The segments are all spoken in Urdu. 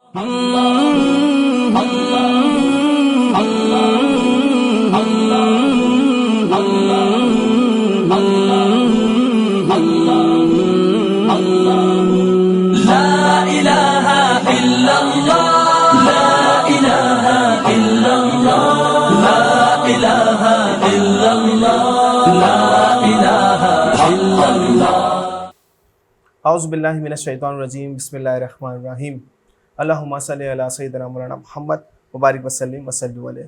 اعوذ باللہ من الشیطان الرجیم، بسم اللہ الرحمن الرحیم، اللہم صلی علی سیدنا مولانا محمد مبارک وسلم وسلم علیہ۔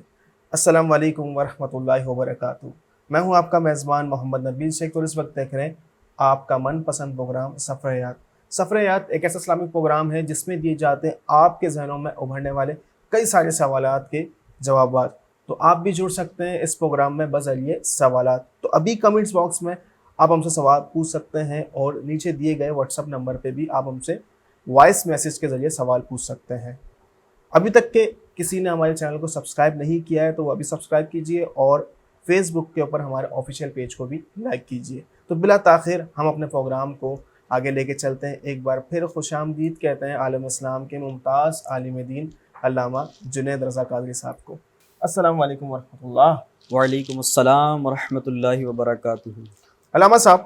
السلام علیکم ورحمۃ اللہ وبرکاتہ۔ میں ہوں آپ کا میزبان محمد نبیل شیخ، اور اس وقت دیکھ رہے ہیں آپ کا من پسند پروگرام سفر حیات۔ سفر حیات ایک ایسا اسلامک پروگرام ہے جس میں دیے جاتے ہیں آپ کے ذہنوں میں ابھرنے والے کئی سارے سوالات کے جوابات۔ تو آپ بھی جڑ سکتے ہیں اس پروگرام میں بذریعہ سوالات۔ تو ابھی کمنٹس باکس میں آپ ہم سے سوال پوچھ سکتے ہیں، اور نیچے دیے گئے واٹس ایپ نمبر پہ بھی آپ ہم سے وائس میسیج کے ذریعے سوال پوچھ سکتے ہیں۔ ابھی تک کہ کسی نے ہمارے چینل کو سبسکرائب نہیں کیا ہے تو وہ ابھی سبسکرائب کیجئے، اور فیس بک کے اوپر ہمارے آفیشیل پیج کو بھی لائک کیجئے۔ تو بلا تاخیر ہم اپنے پروگرام کو آگے لے کے چلتے ہیں۔ ایک بار پھر خوش آمدید کہتے ہیں عالم اسلام کے ممتاز عالم دین علامہ جنید رضا قادری صاحب کو۔ السلام علیکم ورحمۃ اللہ۔ وعلیکم السلام ورحمۃ اللہ وبرکاتہ۔ علامہ صاحب،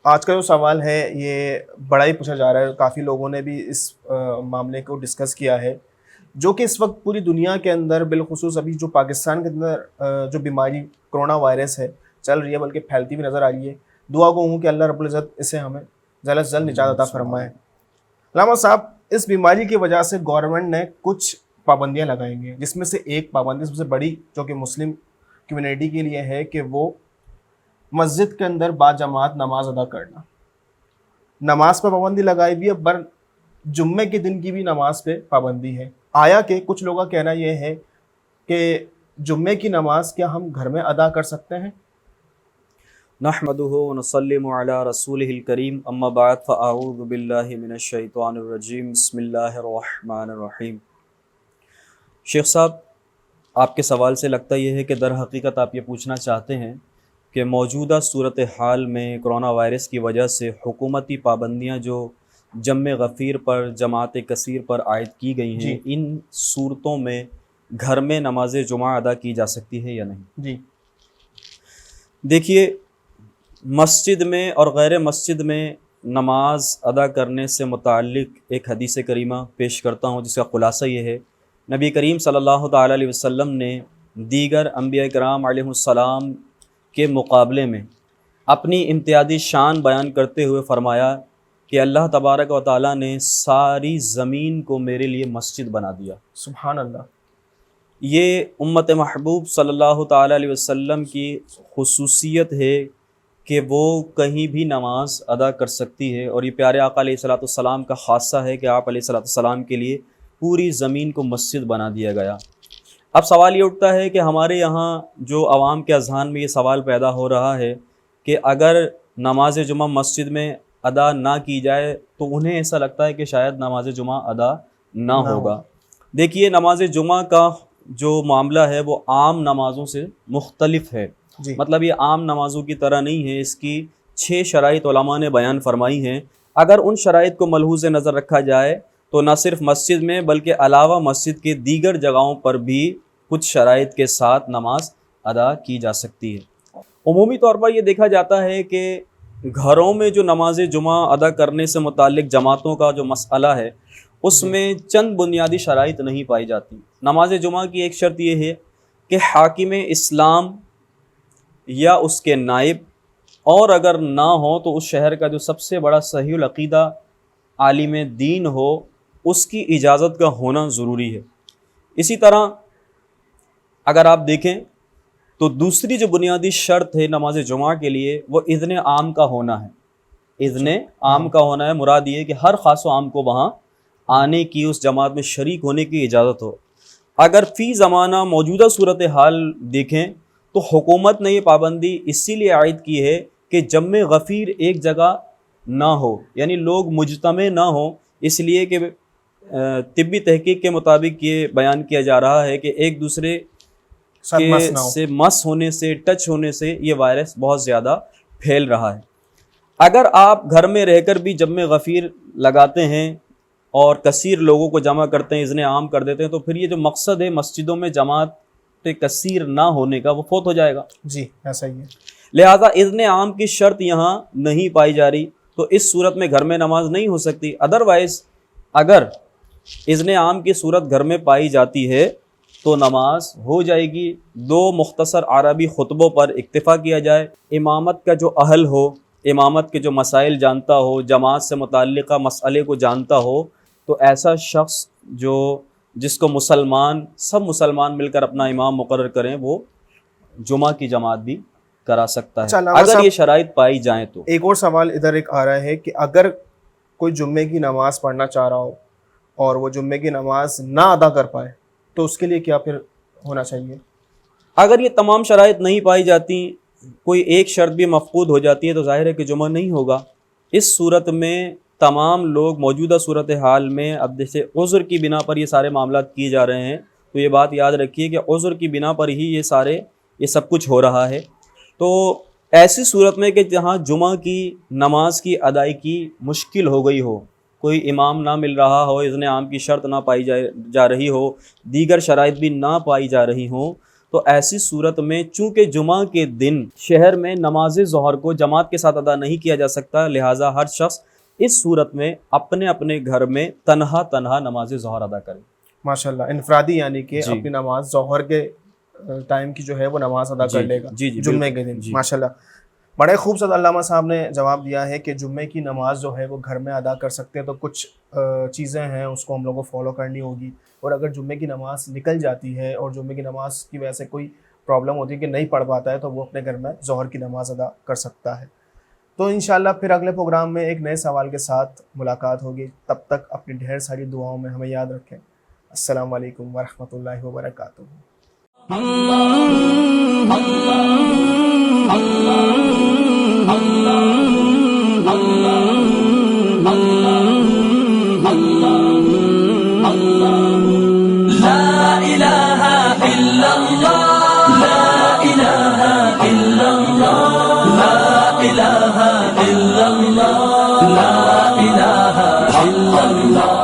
آج کا جو سوال ہے یہ بڑا ہی پوچھا جا رہا ہے، کافی لوگوں نے بھی اس معاملے کو ڈسکس کیا ہے، جو کہ اس وقت پوری دنیا کے اندر، بالخصوص ابھی جو پاکستان کے اندر جو بیماری کرونا وائرس ہے چل رہی ہے، بلکہ پھیلتی بھی نظر آ رہی ہے۔ دعا گو ہوں کہ اللہ رب العزت اسے ہمیں جلد از جلد نجات عطا فرمائے۔ علامہ صاحب، اس بیماری کی وجہ سے گورنمنٹ نے کچھ پابندیاں لگائی ہیں، جس میں سے ایک پابندی سب سے بڑی جو کہ مسلم کمیونٹی کے لیے ہے کہ وہ مسجد کے اندر با جماعت نماز ادا کرنا۔ نماز پہ پابندی لگائی بھی ہے، بر جمعے کے دن کی بھی نماز پہ پابندی ہے۔ آیا کہ کچھ لوگوں کا کہنا یہ ہے کہ جمعے کی نماز کیا ہم گھر میں ادا کر سکتے ہیں؟ نحمدہ ونسلم علی رسولہ الکریم، اما بعد فاعوذ باللہ من الشیطان الرجیم، بسم اللہ الرحمن الرحیم۔ شیخ صاحب، آپ کے سوال سے لگتا یہ ہے کہ در حقیقت آپ یہ پوچھنا چاہتے ہیں کہ موجودہ صورتحال میں کرونا وائرس کی وجہ سے حکومتی پابندیاں جو جمع غفیر پر، جماعت کثیر پر عائد کی گئی ہیں، ان صورتوں میں گھر میں نماز جمعہ ادا کی جا سکتی ہے یا نہیں؟ جی دیکھیے، مسجد میں اور غیر مسجد میں نماز ادا کرنے سے متعلق ایک حدیث کریمہ پیش کرتا ہوں، جس کا خلاصہ یہ ہے، نبی کریم صلی اللہ تعالیٰ علیہ وسلم نے دیگر انبیاء کرام علیہ السلام کے مقابلے میں اپنی امتیازی شان بیان کرتے ہوئے فرمایا کہ اللہ تبارک و تعالیٰ نے ساری زمین کو میرے لیے مسجد بنا دیا۔ سبحان اللہ۔ یہ امت محبوب صلی اللہ تعالیٰ علیہ وسلم کی خصوصیت ہے کہ وہ کہیں بھی نماز ادا کر سکتی ہے، اور یہ پیارے آقا علیہ الصلوۃ والسلام کا خاصہ ہے کہ آپ علیہ الصلوۃ والسلام کے لیے پوری زمین کو مسجد بنا دیا گیا۔ اب سوال یہ اٹھتا ہے کہ ہمارے یہاں جو عوام کے اذہان میں یہ سوال پیدا ہو رہا ہے کہ اگر نماز جمعہ مسجد میں ادا نہ کی جائے تو انہیں ایسا لگتا ہے کہ شاید نماز جمعہ ادا نہ ہوگا۔ دیکھیے، نماز جمعہ کا جو معاملہ ہے وہ عام نمازوں سے مختلف ہے۔ مطلب یہ عام نمازوں کی طرح نہیں ہے، اس کی 6 شرائط علماء نے بیان فرمائی ہیں۔ اگر ان شرائط کو ملحوظ نظر رکھا جائے تو نہ صرف مسجد میں بلکہ علاوہ مسجد کے دیگر جگہوں پر بھی کچھ شرائط کے ساتھ نماز ادا کی جا سکتی ہے۔ عمومی طور پر یہ دیکھا جاتا ہے کہ گھروں میں جو نماز جمعہ ادا کرنے سے متعلق جماعتوں کا جو مسئلہ ہے، اس میں چند بنیادی شرائط نہیں پائی جاتی۔ نماز جمعہ کی ایک شرط یہ ہے کہ حاکم اسلام یا اس کے نائب، اور اگر نہ ہو تو اس شہر کا جو سب سے بڑا صحیح العقیدہ عالم دین ہو، اس کی اجازت کا ہونا ضروری ہے۔ اسی طرح اگر آپ دیکھیں تو دوسری جو بنیادی شرط ہے نماز جمعہ کے لیے، وہ اذن عام کا ہونا ہے۔ اذن عام کا ہونا ہے، مراد یہ کہ ہر خاص و عام کو وہاں آنے کی، اس جماعت میں شریک ہونے کی اجازت ہو۔ اگر فی زمانہ موجودہ صورتحال دیکھیں تو حکومت نے یہ پابندی اسی لیے عائد کی ہے کہ جمع غفیر ایک جگہ نہ ہو، یعنی لوگ مجتمع نہ ہوں، اس لیے کہ طبی تحقیق کے مطابق یہ بیان کیا جا رہا ہے کہ ایک دوسرے سے مس ہونے سے، ٹچ ہونے سے یہ وائرس بہت زیادہ پھیل رہا ہے۔ اگر آپ گھر میں رہ کر بھی جمع غفیر لگاتے ہیں اور کثیر لوگوں کو جمع کرتے ہیں، اذن عام کر دیتے ہیں، تو پھر یہ جو مقصد ہے مسجدوں میں جماعت کثیر نہ ہونے کا وہ فوت ہو جائے گا۔ جی ایسا ہی ہے۔ لہذا اذن عام کی شرط یہاں نہیں پائی جا رہی، تو اس صورت میں گھر میں نماز نہیں ہو سکتی۔ ادروائز اگر اذن عام کی صورت گھر میں پائی جاتی ہے تو نماز ہو جائے گی۔ دو مختصر عربی خطبوں پر اکتفا کیا جائے، امامت کا جو اہل ہو، امامت کے جو مسائل جانتا ہو، جماعت سے متعلقہ مسئلے کو جانتا ہو، تو ایسا شخص جس کو سب مسلمان مل کر اپنا امام مقرر کریں، وہ جمعہ کی جماعت بھی کرا سکتا ہے اگر یہ شرائط پائی جائیں تو۔ ایک اور سوال ادھر ایک آ رہا ہے کہ اگر کوئی جمعے کی نماز پڑھنا چاہ رہا ہو اور وہ جمعے کی نماز نہ ادا کر پائے تو اس کے لیے کیا پھر ہونا چاہیے؟ اگر یہ تمام شرائط نہیں پائی جاتی، کوئی ایک شرط بھی مفقود ہو جاتی ہے، تو ظاہر ہے کہ جمعہ نہیں ہوگا۔ اس صورت میں تمام لوگ موجودہ صورتحال میں، اب جیسے عذر کی بنا پر یہ سارے معاملات کیے جا رہے ہیں، تو یہ بات یاد رکھیے کہ عذر کی بنا پر ہی یہ سب کچھ ہو رہا ہے۔ تو ایسی صورت میں کہ جہاں جمعہ کی نماز کی ادائیگی مشکل ہو گئی ہو، کوئی امام نہ مل رہا ہو، اذن عام کی شرط نہ پائی جا رہی ہو، دیگر شرائط بھی نہ پائی جا رہی ہوں، تو ایسی صورت میں چونکہ جمعہ کے دن شہر میں نماز ظہر کو جماعت کے ساتھ ادا نہیں کیا جا سکتا، لہٰذا ہر شخص اس صورت میں اپنے اپنے گھر میں تنہا نماز ظہر ادا کرے۔ ماشاءاللہ، انفرادی، یعنی کہ اپنی نماز ظہر کے ٹائم کی جو ہے وہ نماز ادا کر لے گا جمعے کے دن۔ ماشاءاللہ، بڑے خوبصورت علامہ صاحب نے جواب دیا ہے کہ جمعے کی نماز جو ہے وہ گھر میں ادا کر سکتے ہیں، تو کچھ چیزیں ہیں اس کو ہم لوگوں کو فالو کرنی ہوگی، اور اگر جمعے کی نماز نکل جاتی ہے اور جمعے کی نماز کی وجہ سے کوئی پرابلم ہوتی ہے کہ نہیں پڑھ پاتا ہے، تو وہ اپنے گھر میں ظہر کی نماز ادا کر سکتا ہے۔ تو انشاءاللہ پھر اگلے پروگرام میں ایک نئے سوال کے ساتھ ملاقات ہوگی، تب تک اپنی ڈھیر ساری دعاؤں میں ہمیں یاد رکھیں۔ السلام علیکم ورحمۃ اللہ وبرکاتہ۔ لا الہ الا اللہ